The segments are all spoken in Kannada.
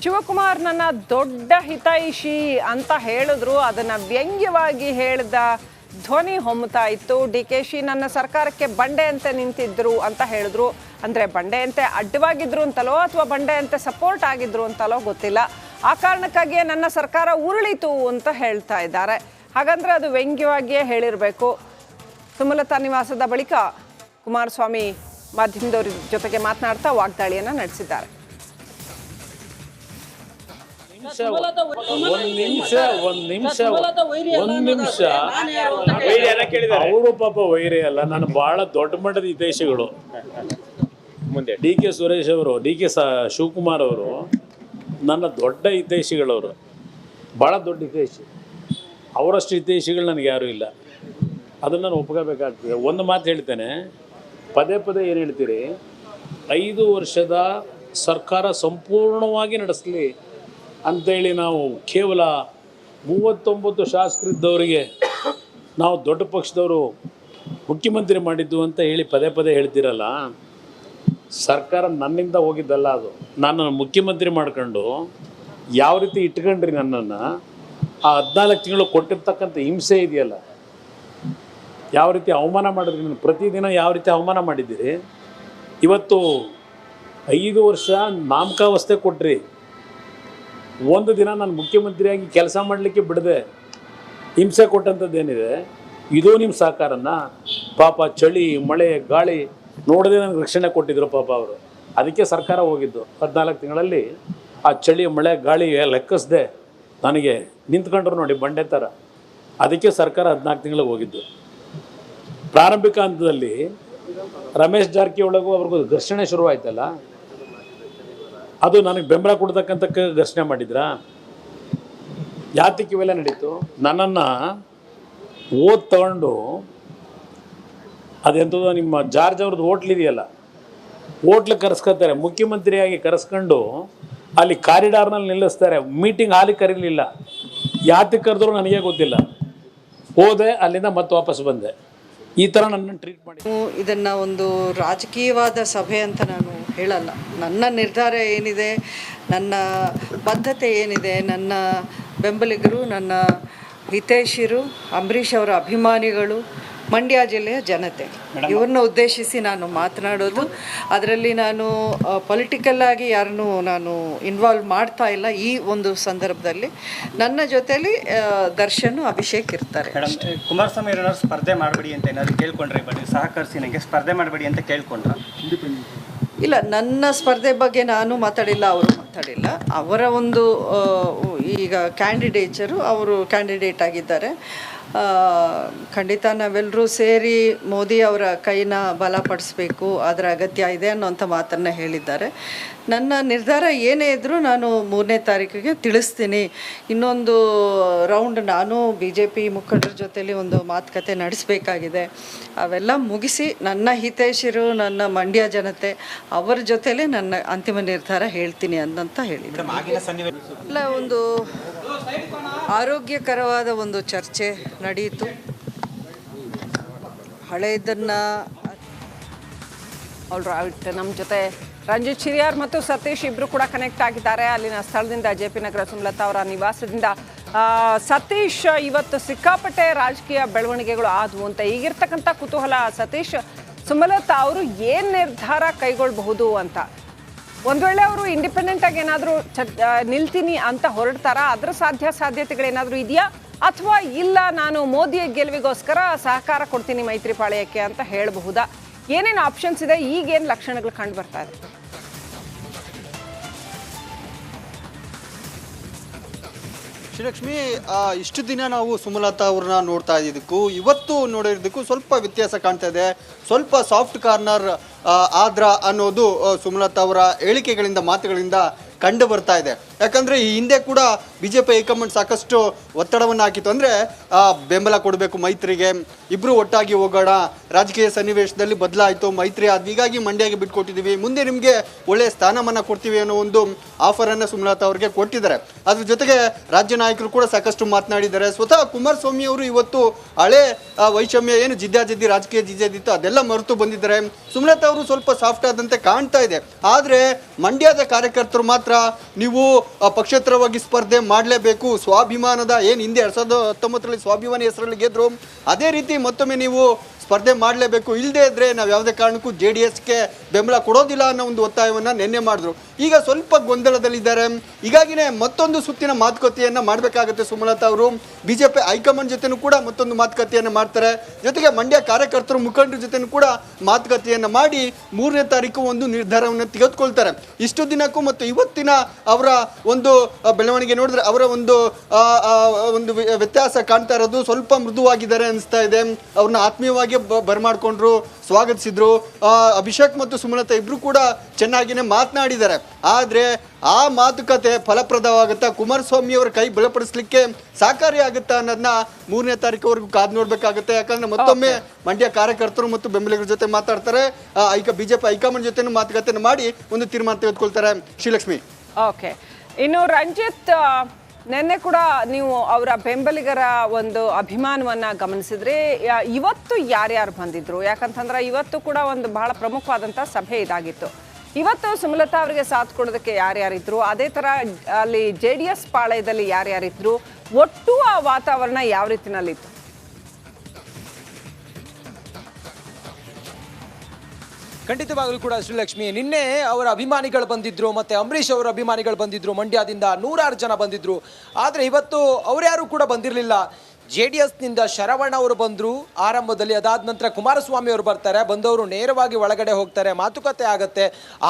ಶಿವಕುಮಾರ್ ನನ್ನ ದೊಡ್ಡ ಹಿತೈಷಿ ಅಂತ ಹೇಳಿದ್ರು. ಅದನ್ನ ವ್ಯಂಗ್ಯವಾಗಿ ಹೇಳಿದ ಧ್ವನಿ ಹೊಮ್ಮತಾ ಇತ್ತು. DKಶಿ ನನ್ನ ಸರ್ಕಾರಕ್ಕೆ ಬಂಡೆ ಅಂತ ನಿಂತಿದ್ರು ಅಂತ ಹೇಳಿದ್ರು. ಅಂದರೆ ಬಂಡೆ ಅಂತೆ ಅಡ್ಡವಾಗಿದ್ರು ಅಂತಲೋ ಅಥವಾ ಬಂಡೆ ಅಂತೆ ಸಪೋರ್ಟ್ ಆಗಿದ್ರು ಅಂತಲೋ ಗೊತ್ತಿಲ್ಲ. ಆ ಕಾರಣಕ್ಕಾಗಿಯೇ ನನ್ನ ಸರ್ಕಾರ ಉರುಳಿತು ಅಂತ ಹೇಳ್ತಾ ಇದ್ದಾರೆ. ಹಾಗಂದ್ರೆ ಅದು ವ್ಯಂಗ್ಯವಾಗಿಯೇ ಹೇಳಿರಬೇಕು. ಸುಮಲತಾ ನಿವಾಸದ ಬಳಿಕ ಕುಮಾರಸ್ವಾಮಿ ಮಾಧ್ಯಮದವರ ಜೊತೆಗೆ ಮಾತನಾಡ್ತಾ ವಾಗ್ದಾಳಿಯನ್ನು ನಡೆಸಿದ್ದಾರೆ. ಅವರು ಪಾಪ ವೈರಿ ಅಲ್ಲ, ನಾನು ಬಹಳ ದೊಡ್ಡ ಮಟ್ಟದ ಹಿತೈಷಿಗಳು. ಮುಂದೆ DK ಸುರೇಶ್ ಅವರು, DK ಶಿವಕುಮಾರ್ ಅವರು ನನ್ನ ದೊಡ್ಡ ಹಿತೈಷಿಗಳವರು, ಭಾಳ ದೊಡ್ಡ ಹಿತೈಷಿ. ಅವರಷ್ಟು ಹಿತೈಷಿಗಳು ನನಗೆ ಯಾರೂ ಇಲ್ಲ. ಅದನ್ನು ನಾನು ಒಪ್ಕೋಬೇಕಾಗ್ತದೆ. ಒಂದು ಮಾತು ಹೇಳ್ತೇನೆ, ಪದೇ ಪದೇ ಏನು ಹೇಳ್ತೀರಿ, 5 ವರ್ಷದ ಸರ್ಕಾರ ಸಂಪೂರ್ಣವಾಗಿ ನಡೆಸಲಿ ಅಂಥೇಳಿ ನಾವು ಕೇವಲ 39 ಶಾಸಕರಿದ್ದವರಿಗೆ ನಾವು ದೊಡ್ಡ ಪಕ್ಷದವರು ಮುಖ್ಯಮಂತ್ರಿ ಮಾಡಿದ್ದು ಅಂತ ಹೇಳಿ ಪದೇ ಪದೇ ಹೇಳ್ತೀರಲ್ಲ. ಸರ್ಕಾರ ನನ್ನಿಂದ ಹೋಗಿದ್ದಲ್ಲ, ಅದು ನಾನು ಮುಖ್ಯಮಂತ್ರಿ ಮಾಡ್ಕೊಂಡು ಯಾವ ರೀತಿ ಇಟ್ಕೊಂಡ್ರಿ ನನ್ನನ್ನು, ಆ 14 ತಿಂಗಳು ಕೊಟ್ಟಿರ್ತಕ್ಕಂಥ ಹಿಂಸೆ ಇದೆಯಲ್ಲ, ಯಾವ ರೀತಿ ಅವಮಾನ ಮಾಡಿದ್ರಿ, ನಾನು ಪ್ರತಿದಿನ ಯಾವ ರೀತಿ ಅವಮಾನ ಮಾಡಿದ್ದೀರಿ. ಇವತ್ತು 5 ವರ್ಷ ನಾಮಕಾವಸ್ಥೆ ಕೊಟ್ರಿ, ಒಂದು ದಿನ ನಾನು ಮುಖ್ಯಮಂತ್ರಿಯಾಗಿ ಕೆಲಸ ಮಾಡಲಿಕ್ಕೆ ಬಿಡದೆ ಹಿಂಸೆ ಕೊಟ್ಟಂಥದ್ದೇನಿದೆ, ಇದು ನಿಮ್ಮ ಸಹಕಾರನ. ಪಾಪ ಚಳಿ ಮಳೆ ಗಾಳಿ ನೋಡದೆ ನನಗೆ ರಕ್ಷಣೆ ಕೊಟ್ಟಿದ್ರು ಪಾಪ ಅವರು. ಅದಕ್ಕೆ ಸರ್ಕಾರ ಹೋಗಿದ್ದು. 14 ತಿಂಗಳಲ್ಲಿ ಆ ಚಳಿ ಮಳೆ ಗಾಳಿ ಲೆಕ್ಕಿಸದೆ ನನಗೆ ನಿಂತ್ಕೊಂಡ್ರು ನೋಡಿ ಬಂಡೆ ಥರ. ಅದಕ್ಕೆ ಸರ್ಕಾರ 14 ತಿಂಗಳಿಗೆ ಹೋಗಿದ್ದು. ಪ್ರಾರಂಭಿಕ ಹಂತದಲ್ಲಿ ರಮೇಶ್ ಜಾರಕಿಹೊಳಿಗೂ ಅವ್ರಿಗೂ ಘರ್ಷಣೆ ಶುರುವಾಯ್ತಲ್ಲ, ಅದು ನನಗೆ ಬೆಂಬಲ ಕೊಡ್ತಕ್ಕಂಥ ಘರ್ಷಣೆ ಮಾಡಿದ್ರಾ? ಯಾತಕ್ಕೆ ಇವೆಲ್ಲ ನಡೀತು? ನನ್ನನ್ನು ತಗೊಂಡು ಅದೆಂಥದ್ದು ನಿಮ್ಮ ಜಾರ್ಜ್ ಅವ್ರದ್ದು ಹೋಟ್ಲ್ ಇದೆಯಲ್ಲ, ಹೋಟ್ಲಿಗೆ ಕರೆಸ್ಕೊತಾರೆ, ಮುಖ್ಯಮಂತ್ರಿಯಾಗಿ ಕರೆಸ್ಕೊಂಡು ಅಲ್ಲಿ ಕಾರಿಡಾರ್ನಲ್ಲಿ ನಿಲ್ಲಿಸ್ತಾರೆ. ಮೀಟಿಂಗ್ ಹಾಲಿಗೆ ಕರೀಲಿಲ್ಲ, ಯಾತಕ್ಕೆ ಕರೆದ್ರು ನನಗೆ ಗೊತ್ತಿಲ್ಲ. ಹೋದೆ, ಅಲ್ಲಿಂದ ಮತ್ತೆ ವಾಪಸ್ ಬಂದೆ. ಈ ಥರ ನನ್ನನ್ನು ಟ್ರೀಟ್ ಮಾಡಿ. ಇದನ್ನು ಒಂದು ರಾಜಕೀಯವಾದ ಸಭೆ ಅಂತ ನಾನು ಹೇಳಲ್ಲ. ನನ್ನ ನಿರ್ಧಾರ ಏನಿದೆ, ನನ್ನ ಬದ್ಧತೆ ಏನಿದೆ, ನನ್ನ ಬೆಂಬಲಿಗರು, ನನ್ನ ಹಿತೈಷಿರು, ಅಂಬರೀಷ್ ಅವರ ಅಭಿಮಾನಿಗಳು, ಮಂಡ್ಯ ಜಿಲ್ಲೆಯ ಜನತೆ, ಇವ್ರನ್ನ ಉದ್ದೇಶಿಸಿ ನಾನು ಮಾತನಾಡೋದು. ಅದರಲ್ಲಿ ನಾನು ಪೊಲಿಟಿಕಲ್ಲಾಗಿ ಯಾರನ್ನೂ ನಾನು ಇನ್ವಾಲ್ವ್ ಮಾಡ್ತಾ ಇಲ್ಲ. ಈ ಒಂದು ಸಂದರ್ಭದಲ್ಲಿ ನನ್ನ ಜೊತೆಯಲ್ಲಿ ದರ್ಶನ್, ಅಭಿಷೇಕ್ ಇರ್ತಾರೆ. ಕುಮಾರಸ್ವಾಮಿ ಏನಾದ್ರು ಸ್ಪರ್ಧೆ ಮಾಡಬೇಡಿ ಅಂತ ಏನಾದ್ರು ಕೇಳ್ಕೊಂಡ್ರೆ, ಸಹಕರಿಸಿ ನನಗೆ ಸ್ಪರ್ಧೆ ಮಾಡಬೇಡಿ ಅಂತ ಕೇಳ್ಕೊಂಡ್ರ? ಇಲ್ಲ, ನನ್ನ ಸ್ಪರ್ಧೆ ಬಗ್ಗೆ ನಾನು ಮಾತಾಡಿಲ್ಲ, ಅವರು ಮಾತಾಡಿಲ್ಲ. ಅವರ ಒಂದು ಈಗ ಕ್ಯಾಂಡಿಡೇಚರು, ಅವರು ಕ್ಯಾಂಡಿಡೇಟ್ ಆಗಿದ್ದಾರೆ. ಖಂಡಿತ ನಾವೆಲ್ಲರೂ ಸೇರಿ ಮೋದಿ ಅವರ ಕೈನ ಬಲಪಡಿಸ್ಬೇಕು, ಅದರ ಅಗತ್ಯ ಇದೆ ಅನ್ನೋಂಥ ಮಾತನ್ನು ಹೇಳಿದ್ದಾರೆ. ನನ್ನ ನಿರ್ಧಾರ ಏನೇ ಇದ್ದರೂ ನಾನು 3ನೇ ತಾರೀಕಿಗೆ ತಿಳಿಸ್ತೀನಿ. ಇನ್ನೊಂದು ರೌಂಡ್ ನಾನು BJP ಮುಖಂಡರ ಜೊತೆಲಿ ಒಂದು ಮಾತುಕತೆ ನಡೆಸಬೇಕಾಗಿದೆ. ಅವೆಲ್ಲ ಮುಗಿಸಿ ನನ್ನ ಹಿತೈಷಿರು, ನನ್ನ ಮಂಡ್ಯ ಜನತೆ, ಅವರ ಜೊತೆಲೇ ನನ್ನ ಅಂತಿಮ ನಿರ್ಧಾರ ಹೇಳ್ತೀನಿ ಅಂತ ಹೇಳಿದ್ರು. ಎಲ್ಲ ಒಂದು ಆರೋಗ್ಯಕರವಾದ ಒಂದು ಚರ್ಚೆ ನಡೆಯಿತು. ಹಳೆಯದನ್ನು ನಮ್ಮ ಜೊತೆ ರಂಜಿತ್ ಶಿರಿಯಾರ್ ಮತ್ತು ಸತೀಶ್ ಇಬ್ಬರು ಕೂಡ ಕನೆಕ್ಟ್ ಆಗಿದ್ದಾರೆ ಅಲ್ಲಿನ ಸ್ಥಳದಿಂದ, JP ನಗರ ಸುಮಲತಾ ಅವರ ನಿವಾಸದಿಂದ. ಸತೀಶ್, ಇವತ್ತು ಸಿಕ್ಕಾಪಟ್ಟೆ ರಾಜಕೀಯ ಬೆಳವಣಿಗೆಗಳು ಆದವು ಅಂತ ಈಗಿರ್ತಕ್ಕಂಥ ಕುತೂಹಲ. ಸತೀಶ್, ಸುಮಲತಾ ಅವರು ಏನು ನಿರ್ಧಾರ ಕೈಗೊಳ್ಳಬಹುದು ಅಂತ, ಒಂದು ವೇಳೆ ಅವರು ಇಂಡಿಪೆಂಡೆಂಟ್ ಆಗಿ ಏನಾದರೂ ನಿಲ್ತೀನಿ ಅಂತ ಹೊರಡ್ತಾರಾ? ಅದರ ಸಾಧ್ಯತೆಗಳೇನಾದರೂ ಇದೆಯಾ? ಅಥವಾ ಇಲ್ಲ, ನಾನು ಮೋದಿಯ ಗೆಲುವಿಗೋಸ್ಕರ ಸಹಕಾರ ಕೊಡ್ತೀನಿ ಮೈತ್ರಿಪಾಳ್ಯಕ್ಕೆ ಅಂತ ಹೇಳಬಹುದಾ? ಏನೇನು ಆಪ್ಷನ್ಸ್ ಇದೆ? ಈಗೇನು ಲಕ್ಷಣಗಳು ಕಂಡು ಬರ್ತಾ ಇದೆ? ಶ್ರೀಲಕ್ಷ್ಮಿ, ಇಷ್ಟು ದಿನ ನಾವು ಸುಮಲತಾ ಅವ್ರನ್ನ ನೋಡ್ತಾ ಇದ್ದಿದ್ದಕ್ಕೂ ಇವತ್ತು ನೋಡಿರೋದಕ್ಕೂ ಸ್ವಲ್ಪ ವ್ಯತ್ಯಾಸ ಕಾಣ್ತಾ ಇದೆ. ಸ್ವಲ್ಪ ಸಾಫ್ಟ್ ಕಾರ್ನರ್ ಆದ್ರ ಅನ್ನೋದು ಸುಮಲತಾ ಅವರ ಹೇಳಿಕೆಗಳಿಂದ, ಮಾತುಗಳಿಂದ ಕಂಡು ಬರ್ತಾ ಇದೆ. ಯಾಕಂದರೆ ಈ ಹಿಂದೆ ಕೂಡ BJP ಹೈಕಮಾಂಡ್ ಸಾಕಷ್ಟು ಒತ್ತಡವನ್ನು ಹಾಕಿತ್ತು. ಅಂದರೆ ಬೆಂಬಲ ಕೊಡಬೇಕು ಮೈತ್ರಿಗೆ, ಇಬ್ಬರು ಒಟ್ಟಾಗಿ ಹೋಗೋಣ, ರಾಜಕೀಯ ಸನ್ನಿವೇಶದಲ್ಲಿ ಬದಲಾಯಿತು, ಮೈತ್ರಿ ಆದ, ಹೀಗಾಗಿ ಮಂಡ್ಯಗೆ ಬಿಟ್ಕೊಟ್ಟಿದ್ದೀವಿ, ಮುಂದೆ ನಿಮಗೆ ಒಳ್ಳೆಯ ಸ್ಥಾನಮಾನ ಕೊಡ್ತೀವಿ ಅನ್ನೋ ಒಂದು ಆಫರನ್ನು ಸುಮಲತಾ ಅವರಿಗೆ ಕೊಟ್ಟಿದ್ದಾರೆ. ಅದ್ರ ಜೊತೆಗೆ ರಾಜ್ಯ ನಾಯಕರು ಕೂಡ ಸಾಕಷ್ಟು ಮಾತನಾಡಿದ್ದಾರೆ. ಸ್ವತಃ ಕುಮಾರಸ್ವಾಮಿ ಅವರು ಇವತ್ತು ಹಳೆ ವೈಷಮ್ಯ ಏನು ಜಿದ್ದಾಜಿದ್ದಿ ರಾಜಕೀಯ ಜಿದ್ದಾಜಿತ್ತು ಅದೆಲ್ಲ ಮರೆತು ಬಂದಿದ್ದಾರೆ. ಸುಮಲತಾ ಅವರು ಸ್ವಲ್ಪ ಸಾಫ್ಟ್ ಆದಂತೆ ಕಾಣ್ತಾ ಇದೆ. ಆದರೆ ಮಂಡ್ಯದ ಕಾರ್ಯಕರ್ತರು ಮಾತ್ರ ಮಾತ್ರ ನೀವು ಪಕ್ಷೇತರವಾಗಿ ಸ್ಪರ್ಧೆ ಮಾಡಲೇಬೇಕು, ಸ್ವಾಭಿಮಾನದ ಏನು ಹಿಂದೆ 2019ರಲ್ಲಿ ಸ್ವಾಭಿಮಾನಿ ಹೆಸರಲ್ಲಿ ಗೆದ್ರು ಅದೇ ರೀತಿ ಮತ್ತೊಮ್ಮೆ ನೀವು ಸ್ಪರ್ಧೆ ಮಾಡಲೇಬೇಕು, ಇಲ್ಲದೇ ಇದ್ದರೆ ನಾವು ಯಾವುದೇ ಕಾರಣಕ್ಕೂ JDSಗೆ ಬೆಂಬಲ ಕೊಡೋದಿಲ್ಲ ಅನ್ನೋ ಒಂದು ಒತ್ತಾಯವನ್ನು ನಿನ್ನೆ ಮಾಡಿದ್ರು. ಈಗ ಸ್ವಲ್ಪ ಗೊಂದಲದಲ್ಲಿದ್ದಾರೆ. ಹೀಗಾಗಿನೇ ಮತ್ತೊಂದು ಸುತ್ತಿನ ಮಾತುಕತೆಯನ್ನು ಮಾಡಬೇಕಾಗುತ್ತೆ ಸುಮಲತಾ ಅವರು. BJP ಹೈಕಮಾಂಡ್ ಜೊತೆನೂ ಕೂಡ ಮತ್ತೊಂದು ಮಾತುಕತೆಯನ್ನು ಮಾಡ್ತಾರೆ. ಜೊತೆಗೆ ಮಂಡ್ಯ ಕಾರ್ಯಕರ್ತರು ಮುಖಂಡರ ಜೊತೆನೂ ಕೂಡ ಮಾತುಕತೆಯನ್ನು ಮಾಡಿ 3ನೇ ತಾರೀಕು ಒಂದು ನಿರ್ಧಾರವನ್ನು ತೆಗೆದುಕೊಳ್ತಾರೆ. ಇಷ್ಟು ದಿನಕ್ಕೂ ಮತ್ತು ಇವತ್ತಿನ ಅವರ ಒಂದು ಬೆಳವಣಿಗೆ ನೋಡಿದ್ರೆ ಅವರ ಒಂದು ವ್ಯತ್ಯಾಸ ಕಾಣ್ತಾ ಇರೋದು, ಸ್ವಲ್ಪ ಮೃದುವಾಗಿದ್ದಾರೆ ಅನಿಸ್ತಾ ಇದೆ. ಅವ್ರನ್ನ ಆತ್ಮೀಯವಾಗಿ ಬರಮಾಡ್ಕೊಂಡ್ರು, ಸ್ವಾಗತಿಸಿದ್ರು. ಅಭಿಷೇಕ್ ಮತ್ತು ಸುಮಲತಾ ಇಬ್ರು ಕೂಡ ಚೆನ್ನಾಗಿನೇ ಮಾತನಾಡಿದ್ದಾರೆ. ಆದರೆ ಆ ಮಾತುಕತೆ ಫಲಪ್ರದವಾಗುತ್ತಾ, ಕುಮಾರಸ್ವಾಮಿ ಅವರ ಕೈ ಬಲಪಡಿಸಲಿಕ್ಕೆ ಸಹಕಾರಿ ಆಗುತ್ತಾ ಅನ್ನೋದನ್ನ 3ನೇ ತಾರೀಕುವರೆಗೂ ಕಾದು ನೋಡ್ಬೇಕಾಗುತ್ತೆ. ಯಾಕಂದ್ರೆ ಮತ್ತೊಮ್ಮೆ ಮಂಡ್ಯ ಕಾರ್ಯಕರ್ತರು ಮತ್ತು ಬೆಂಬಲಿಗರ ಜೊತೆ ಮಾತಾಡ್ತಾರೆ. BJP ಹೈಕಮಾಂಡ್ ಜೊತೆ ಮಾತುಕತೆಯನ್ನು ಮಾಡಿ ಒಂದು ತೀರ್ಮಾನ ತೆಗೆದುಕೊಳ್ತಾರೆ. ಶ್ರೀಲಕ್ಷ್ಮಿ. ಓಕೆ, ಇನ್ನು ರಂಜಿತ್, ನಿನ್ನೆ ಕೂಡ ನೀವು ಅವರ ಬೆಂಬಲಿಗರ ಒಂದು ಅಭಿಮಾನವನ್ನು ಗಮನಿಸಿದ್ರೆ ಇವತ್ತು ಯಾರ್ಯಾರು ಬಂದಿದ್ರು? ಯಾಕಂತಂದ್ರೆ ಇವತ್ತು ಕೂಡ ಒಂದು ಬಹಳ ಪ್ರಮುಖವಾದಂಥ ಸಭೆ ಇದಾಗಿತ್ತು. ಇವತ್ತು ಸುಮಲತಾ ಅವರಿಗೆ ಸಾಥ್ ಕೊಡೋದಕ್ಕೆ ಯಾರ್ಯಾರಿದ್ರು, ಅದೇ ಥರ ಅಲ್ಲಿ JDS ಪಾಳಯದಲ್ಲಿ ಯಾರ್ಯಾರಿದ್ರು, ಒಟ್ಟು ಆ ವಾತಾವರಣ ಯಾವ ರೀತಿನಲ್ಲಿತ್ತು? ಖಂಡಿತವಾಗಲೂ ಕೂಡ ಶ್ರೀಲಕ್ಷ್ಮಿ, ನಿನ್ನೆ ಅವರ ಅಭಿಮಾನಿಗಳು ಬಂದಿದ್ರು, ಮತ್ತೆ ಅಂಬರೀಷ್ ಅವರ ಅಭಿಮಾನಿಗಳು ಬಂದಿದ್ರು, ಮಂಡ್ಯದಿಂದ 100 ಜನ ಬಂದಿದ್ರು. ಆದರೆ ಇವತ್ತು ಅವ್ರ್ಯಾರು ಕೂಡ ಬಂದಿರಲಿಲ್ಲ. JDSನಿಂದ ಶರವಣ ಅವರು ಬಂದರು ಆರಂಭದಲ್ಲಿ, ಅದಾದ ನಂತರ ಕುಮಾರಸ್ವಾಮಿ ಅವರು ಬರ್ತಾರೆ. ಬಂದವರು ನೇರವಾಗಿ ಒಳಗಡೆ ಹೋಗ್ತಾರೆ, ಮಾತುಕತೆ ಆಗತ್ತೆ,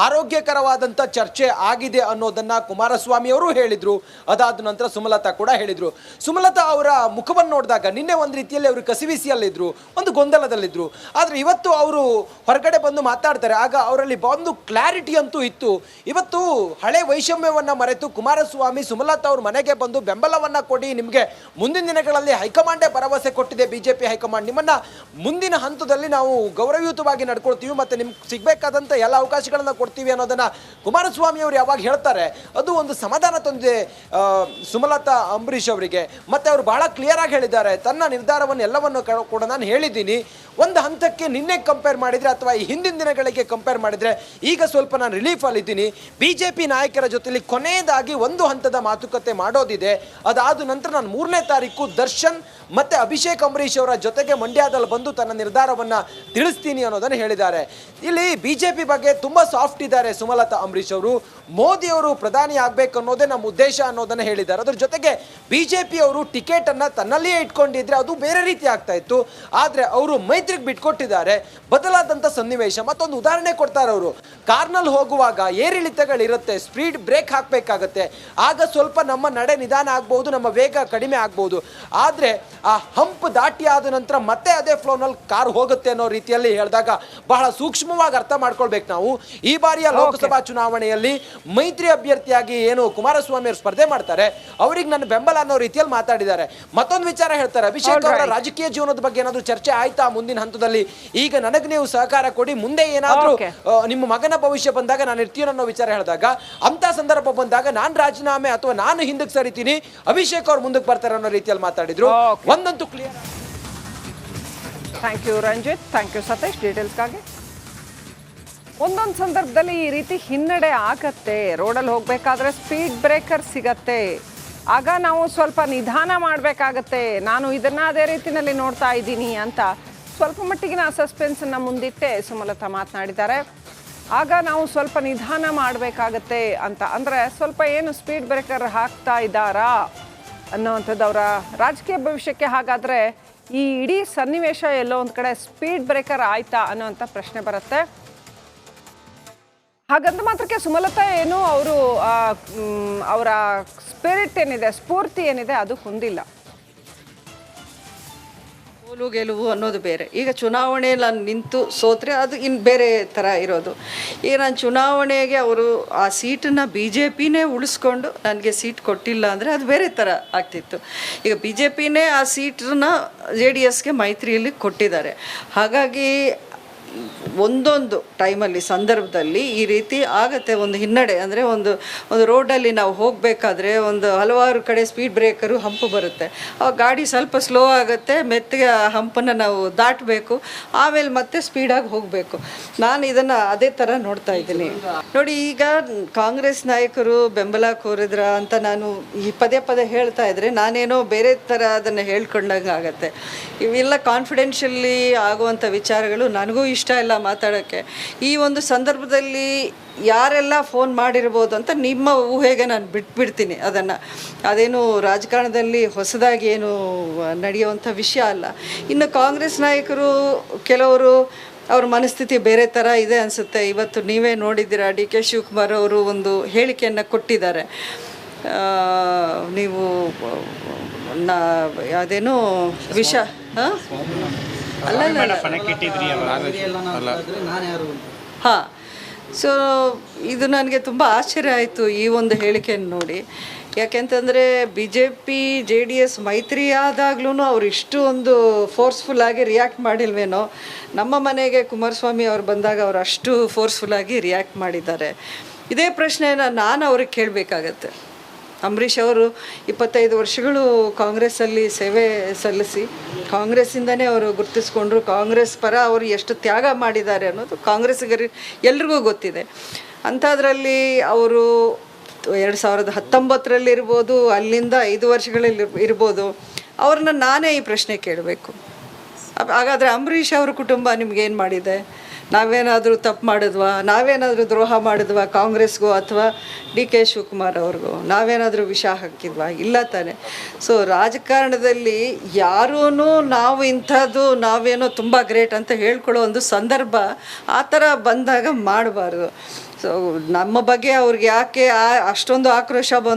ಆರೋಗ್ಯಕರವಾದಂಥ ಚರ್ಚೆ ಆಗಿದೆ ಅನ್ನೋದನ್ನ ಕುಮಾರಸ್ವಾಮಿ ಅವರು ಹೇಳಿದ್ರು. ಅದಾದ ನಂತರ ಸುಮಲತಾ ಕೂಡ ಹೇಳಿದ್ರು. ಸುಮಲತಾ ಅವರ ಮುಖವನ್ನು ನೋಡಿದಾಗ ನಿನ್ನೆ ಒಂದು ರೀತಿಯಲ್ಲಿ ಅವರು ಕಸಿವಿಸಿಯಲ್ಲಿದ್ರು, ಒಂದು ಗೊಂದಲದಲ್ಲಿದ್ರು. ಆದರೆ ಇವತ್ತು ಅವರು ಹೊರಗಡೆ ಬಂದು ಮಾತಾಡ್ತಾರೆ. ಆಗ ಅವರಲ್ಲಿ ಒಂದು ಕ್ಲಾರಿಟಿ ಅಂತೂ ಇತ್ತು. ಇವತ್ತು ಹಳೆ ವೈಷಮ್ಯವನ್ನು ಮರೆತು ಕುಮಾರಸ್ವಾಮಿ ಸುಮಲತಾ ಅವ್ರ ಮನೆಗೆ ಬಂದು ಬೆಂಬಲವನ್ನು ಕೊಡಿ, ನಿಮಗೆ ಮುಂದಿನ ದಿನಗಳಲ್ಲಿ ಹೈಕಮಾಂಡೇ ಭರವಸೆ ಕೊಟ್ಟಿದೆ, BJP ಹೈಕಮಾಂಡ್ ನಿಮ್ಮನ್ನ ಮುಂದಿನ ಹಂತದಲ್ಲಿ ನಾವು ಗೌರವಯುತವಾಗಿ ನಡ್ಕೊಳ್ತೀವಿ, ಮತ್ತೆ ನಿಮ್ಗೆ ಸಿಗಬೇಕಾದಂಥ ಎಲ್ಲ ಅವಕಾಶಗಳನ್ನ ಕೊಡ್ತೀವಿ ಅನ್ನೋದನ್ನ ಕುಮಾರಸ್ವಾಮಿ ಅವರು ಯಾವಾಗ ಹೇಳ್ತಾರೆ ಅದು ಒಂದು ಸಮಾಧಾನ ತಂದಿದೆ ಸುಮಲತಾ ಅಂಬರೀಷ್ ಅವರಿಗೆ. ಮತ್ತೆ ಅವರು ಬಹಳ ಕ್ಲಿಯರ್ ಆಗಿ ಹೇಳಿದ್ದಾರೆ, ತನ್ನ ನಿರ್ಧಾರವನ್ನು ಎಲ್ಲವನ್ನು ಕೂಡ ನಾನು ಹೇಳಿದ್ದೀನಿ. ಒಂದು ಹಂತಕ್ಕೆ ನಿನ್ನೆ ಕಂಪೇರ್ ಮಾಡಿದರೆ ಅಥವಾ ಈ ಹಿಂದಿನ ದಿನಗಳಿಗೆ ಕಂಪೇರ್ ಮಾಡಿದರೆ ಈಗ ಸ್ವಲ್ಪ ನಾನು ರಿಲೀಫ್ ಅಲ್ಲಿದ್ದೀನಿ. BJP ನಾಯಕರ ಜೊತೆಲಿ ಕೊನೆಯದಾಗಿ ಒಂದು ಹಂತದ ಮಾತುಕತೆ ಮಾಡೋದಿದೆ. ಅದಾದ ನಂತರ ನಾನು 3ನೇ ತಾರೀಕು ದರ್ಶನ್ ಮತ್ತೆ ಅಭಿಷೇಕ್ ಅಂಬರೀಷ್ ಅವರ ಜೊತೆಗೆ ಮಂಡ್ಯದಲ್ಲಿ ಬಂದು ತನ್ನ ನಿರ್ಧಾರವನ್ನು ತಿಳಿಸ್ತೀನಿ ಅನ್ನೋದನ್ನು ಹೇಳಿದ್ದಾರೆ. ಇಲ್ಲಿ BJP ಬಗ್ಗೆ ತುಂಬ ಸಾಫ್ಟ್ ಇದ್ದಾರೆ ಸುಮಲತಾ ಅಂಬರೀಷ್ ಅವರು. ಮೋದಿ ಅವರು ಪ್ರಧಾನಿ ಆಗಬೇಕು ಅನ್ನೋದೇ ನಮ್ಮ ಉದ್ದೇಶ ಅನ್ನೋದನ್ನು ಹೇಳಿದ್ದಾರೆ. ಅದ್ರ ಜೊತೆಗೆ BJP ಅವರು ಟಿಕೆಟನ್ನು ತನ್ನಲ್ಲಿಯೇ ಇಟ್ಕೊಂಡಿದ್ರೆ ಅದು ಬೇರೆ ರೀತಿ ಆಗ್ತಾ ಇತ್ತು. ಆದರೆ ಅವರು ಮೈತ್ರಿಗೆ ಬಿಟ್ಕೊಟ್ಟಿದ್ದಾರೆ. ಬದಲಾದಂಥ ಸನ್ನಿವೇಶ. ಮತ್ತೊಂದು ಉದಾಹರಣೆ ಕೊಡ್ತಾರೆ ಅವರು, ಕಾರ್ನಲ್ಲಿ ಹೋಗುವಾಗ ಏರಿಳಿತಗಳಿರುತ್ತೆ, ಸ್ಪೀಡ್ ಬ್ರೇಕ್ ಹಾಕಬೇಕಾಗತ್ತೆ. ಆಗ ಸ್ವಲ್ಪ ನಮ್ಮ ನಡೆ ನಿಧಾನ ಆಗ್ಬೋದು, ನಮ್ಮ ವೇಗ ಕಡಿಮೆ ಆಗ್ಬೋದು. ಆದರೆ ಆ ಹಂಪ್ ದಾಟಿ ಆದ ನಂತರ ಮತ್ತೆ ಅದೇ ಫ್ಲೋನಲ್ಲಿ ಕಾರ್ ಹೋಗುತ್ತೆ ಅನ್ನೋ ರೀತಿಯಲ್ಲಿ ಹೇಳಿದಾಗ ಬಹಳ ಸೂಕ್ಷ್ಮವಾಗಿ ಅರ್ಥ ಮಾಡ್ಕೊಳ್ಬೇಕು ನಾವು. ಈ ಬಾರಿಯ ಲೋಕಸಭಾ ಚುನಾವಣೆಯಲ್ಲಿ ಮೈತ್ರಿ ಅಭ್ಯರ್ಥಿಯಾಗಿ ಏನು ಕುಮಾರಸ್ವಾಮಿ ಅವರು ಸ್ಪರ್ಧೆ ಮಾಡ್ತಾರೆ, ಅವರಿಗೆ ನನ್ನ ಬೆಂಬಲ ಅನ್ನೋ ರೀತಿಯಲ್ಲಿ ಮಾತಾಡಿದ್ದಾರೆ. ಮತ್ತೊಂದು ವಿಚಾರ ಹೇಳ್ತಾರೆ, ಅಭಿಷೇಕ್ ಅವರ ರಾಜಕೀಯ ಜೀವನದ ಬಗ್ಗೆ ಏನಾದರೂ ಚರ್ಚೆ ಆಯ್ತಾ ಮುಂದಿನ ಹಂತದಲ್ಲಿ? ಈಗ ನನಗೆ ನೀವು ಸಹಕಾರ ಕೊಡಿ, ಮುಂದೆ ಏನಾದರೂ ನಿಮ್ಮ ಮಗನ ಭವಿಷ್ಯ ಬಂದಾಗ ನಾನು ಇರ್ತೀನಿ ಅನ್ನೋ ವಿಚಾರ ಹೇಳಿದಾಗ, ಅಂತ ಸಂದರ್ಭ ಬಂದಾಗ ನಾನು ರಾಜೀನಾಮೆ ಅಥವಾ ನಾನು ಹಿಂದಕ್ಕೆ ಸರಿತೀನಿ, ಅಭಿಷೇಕ್ ಅವ್ರು ಮುಂದಕ್ಕೆ ಬರ್ತಾರೆ ಅನ್ನೋ ರೀತಿಯಲ್ಲಿ ಮಾತಾಡಿದ್ರು. ಒಂದಂತೂ clear. Thank you Ranjith, thank you Satish ಡೀಟೇಲ್ಸ್ಗಾಗಿ. ಒಂದೊಂದು ಸಂದರ್ಭದಲ್ಲಿ ಈ ರೀತಿ ಹಿನ್ನಡೆ ಆಗತ್ತೆ. ರೋಡಲ್ಲಿ ಹೋಗಬೇಕಾದ್ರೆ ಸ್ಪೀಡ್ ಬ್ರೇಕರ್ ಸಿಗತ್ತೆ, ಆಗ ನಾವು ಸ್ವಲ್ಪ ನಿಧಾನ ಮಾಡಬೇಕಾಗತ್ತೆ. ನಾನು ಇದನ್ನ ಅದೇ ರೀತಿಯಲ್ಲಿ ನೋಡ್ತಾ ಇದ್ದೀನಿ ಅಂತ ಸ್ವಲ್ಪ ಮಟ್ಟಿಗಿನ ಸಸ್ಪೆನ್ಸನ್ನು ಮುಂದಿಟ್ಟೆ ಸುಮಲತಾ ಮಾತನಾಡಿದ್ದಾರೆ. ಆಗ ನಾವು ಸ್ವಲ್ಪ ನಿಧಾನ ಮಾಡಬೇಕಾಗತ್ತೆ ಅಂತ ಅಂದರೆ ಸ್ವಲ್ಪ ಏನು ಸ್ಪೀಡ್ ಬ್ರೇಕರ್ ಹಾಕ್ತಾ ಇದ್ದಾರಾ ಅನ್ನೋವಂಥದ್ದು ಅವರ ರಾಜಕೀಯ ಭವಿಷ್ಯಕ್ಕೆ. ಹಾಗಾದರೆ ಈ ಇಡೀ ಸನ್ನಿವೇಶ ಎಲ್ಲೋ ಒಂದು ಕಡೆ ಸ್ಪೀಡ್ ಬ್ರೇಕರ್ ಆಯ್ತಾ ಅನ್ನೋವಂಥ ಪ್ರಶ್ನೆ ಬರುತ್ತೆ. ಹಾಗಂತ ಮಾತ್ರಕ್ಕೆ ಸುಮಲತಾ ಏನು ಅವರು ಅವರ ಸ್ಪಿರಿಟ್ ಏನಿದೆ, ಸ್ಫೂರ್ತಿ ಏನಿದೆ ಅದು ಹೊಂದಿಲ್ಲ. ಸೋಲು ಗೆಲುವು ಅನ್ನೋದು ಬೇರೆ. ಈಗ ಚುನಾವಣೆಯಲ್ಲಿ ನಾನು ನಿಂತು ಸೋತ್ರೆ ಅದು ಇನ್ನು ಬೇರೆ ಥರ ಇರೋದು. ಈಗ ನಾನು ಚುನಾವಣೆಗೆ ಅವರು ಆ ಸೀಟನ್ನು BJPನೇ ಉಳಿಸ್ಕೊಂಡು ನನಗೆ ಸೀಟ್ ಕೊಟ್ಟಿಲ್ಲ ಅಂದರೆ ಅದು ಬೇರೆ ಥರ ಆಗ್ತಿತ್ತು. ಈಗ BJPನೇ ಆ ಸೀಟನ್ನ JDSಗೆ ಮೈತ್ರಿಯಲ್ಲಿ ಕೊಟ್ಟಿದ್ದಾರೆ. ಹಾಗಾಗಿ ಒಂದೊಂದು ಟೈಮಲ್ಲಿ ಸಂದರ್ಭದಲ್ಲಿ ಈ ರೀತಿ ಆಗತ್ತೆ. ಒಂದು ಹಿನ್ನಡೆ ಅಂದರೆ ಒಂದು ರೋಡಲ್ಲಿ ನಾವು ಹೋಗಬೇಕಾದ್ರೆ ಒಂದು ಹಲವಾರು ಕಡೆ ಸ್ಪೀಡ್ ಬ್ರೇಕರು ಹಂಪು ಬರುತ್ತೆ. ಆ ಗಾಡಿ ಸ್ವಲ್ಪ ಸ್ಲೋ ಆಗುತ್ತೆ, ಮೆತ್ತಗೆ ಆ ಹಂಪನ್ನು ನಾವು ದಾಟಬೇಕು, ಆಮೇಲೆ ಮತ್ತೆ ಸ್ಪೀಡಾಗಿ ಹೋಗಬೇಕು. ನಾನು ಇದನ್ನು ಅದೇ ಥರ ನೋಡ್ತಾ ಇದ್ದೀನಿ. ನೋಡಿ, ಈಗ ಕಾಂಗ್ರೆಸ್ ನಾಯಕರು ಬೆಂಬಲ ಕೋರಿದ್ರ ಅಂತ ನಾನು ಈ ಪದೇ ಪದೇ ಹೇಳ್ತಾ ಇದ್ರೆ ನಾನೇನೋ ಬೇರೆ ಥರ ಅದನ್ನು ಹೇಳ್ಕೊಂಡಂಗೆ ಆಗತ್ತೆ. ಇವೆಲ್ಲ ಕಾನ್ಫಿಡೆನ್ಷಿಯಲಿ ಆಗುವಂಥ ವಿಚಾರಗಳು ನನಗೂ ಇಷ್ಟ ಇಲ್ಲ ಮಾತಾಡೋಕ್ಕೆ. ಈ ಒಂದು ಸಂದರ್ಭದಲ್ಲಿ ಯಾರೆಲ್ಲ ಫೋನ್ ಮಾಡಿರ್ಬೋದು ಅಂತ ನಿಮ್ಮ ಊಹೆಗೆ ನಾನು ಬಿಟ್ಬಿಡ್ತೀನಿ. ಅದೇನು ರಾಜಕಾರಣದಲ್ಲಿ ಹೊಸದಾಗಿ ಏನು ನಡೆಯುವಂಥ ವಿಷಯ ಅಲ್ಲ. ಇನ್ನು ಕಾಂಗ್ರೆಸ್ ನಾಯಕರು ಕೆಲವರು ಅವ್ರ ಮನಸ್ಥಿತಿ ಬೇರೆ ಥರ ಇದೆ ಅನಿಸುತ್ತೆ. ಇವತ್ತು ನೀವೇ ನೋಡಿದ್ದೀರಾ, ಡಿ ಕೆ ಶಿವಕುಮಾರ್ ಅವರು ಒಂದು ಹೇಳಿಕೆಯನ್ನು ಕೊಟ್ಟಿದ್ದಾರೆ. ನೀವು ಅದೇನು ವಿಷ ಹಾಂ. ಸೊ ಇದು ನನಗೆ ತುಂಬ ಆಶ್ಚರ್ಯ ಆಯಿತು ಈ ಒಂದು ಹೇಳಿಕೆಯನ್ನು ನೋಡಿ. ಯಾಕೆಂತಂದರೆ BJP JDS ಮೈತ್ರಿ ಆದಾಗ್ಲೂ ಅವ್ರು ಇಷ್ಟು ಒಂದು ಫೋರ್ಸ್ಫುಲ್ಲಾಗಿ ರಿಯಾಕ್ಟ್ ಮಾಡಿಲ್ವೇನೋ. ನಮ್ಮ ಮನೆಗೆ ಕುಮಾರಸ್ವಾಮಿ ಅವ್ರು ಬಂದಾಗ ಅವರು ಅಷ್ಟು ಫೋರ್ಸ್ಫುಲ್ಲಾಗಿ ರಿಯಾಕ್ಟ್ ಮಾಡಿದ್ದಾರೆ. ಇದೇ ಪ್ರಶ್ನೆಯನ್ನು ನಾನು ಅವ್ರಿಗೆ ಕೇಳಬೇಕಾಗತ್ತೆ. ಅಂಬರೀಷ್ ಅವರು 25 ವರ್ಷಗಳು ಕಾಂಗ್ರೆಸ್ಸಲ್ಲಿ ಸೇವೆ ಸಲ್ಲಿಸಿ ಕಾಂಗ್ರೆಸ್ಸಿಂದನೇ ಅವರು ಗುರುತಿಸ್ಕೊಂಡ್ರು. ಕಾಂಗ್ರೆಸ್ ಪರ ಅವರು ಎಷ್ಟು ತ್ಯಾಗ ಮಾಡಿದ್ದಾರೆ ಅನ್ನೋದು ಕಾಂಗ್ರೆಸ್ಸಿಗರಿಗೆ ಎಲ್ರಿಗೂ ಗೊತ್ತಿದೆ. ಅಂಥದ್ರಲ್ಲಿ ಅವರು 2019 ಇರ್ಬೋದು, ಅಲ್ಲಿಂದ 5 ವರ್ಷಗಳಲ್ಲಿ ಇರ್ಬೋದು, ಅವ್ರನ್ನ ನಾನೇ ಈ ಪ್ರಶ್ನೆ ಕೇಳಬೇಕು. ಹಾಗಾದರೆ ಅಂಬರೀಷ್ ಅವ್ರ ಕುಟುಂಬ ನಿಮ್ಗೇನು ಮಾಡಿದೆ? ನಾವೇನಾದರೂ ತಪ್ಪು ಮಾಡಿದ್ವಾ? ನಾವೇನಾದರೂ ದ್ರೋಹ ಮಾಡಿದ್ವಾ ಕಾಂಗ್ರೆಸ್ಗೂ ಅಥವಾ ಡಿ ಕೆ ಶಿವಕುಮಾರ್ ಅವ್ರಿಗೂ? ನಾವೇನಾದರೂ ವಿಷ ಹಾಕಿದ್ವಾ? ಇಲ್ಲ ತಾನೆ. ಸೊ ರಾಜಕಾರಣದಲ್ಲಿ ಯಾರೂ ನಾವು ಇಂಥದ್ದು ನಾವೇನೋ ತುಂಬ ಗ್ರೇಟ್ ಅಂತ ಹೇಳ್ಕೊಳ್ಳೋ ಒಂದು ಸಂದರ್ಭ ಆ ಥರ ಬಂದಾಗ ಮಾಡಬಾರ್ದು. ಸೊ ನಮ್ಮ ಬಗ್ಗೆ ಅವ್ರಿಗೆ ಯಾಕೆ ಅಷ್ಟೊಂದು ಆಕ್ರೋಶ ಬಂತು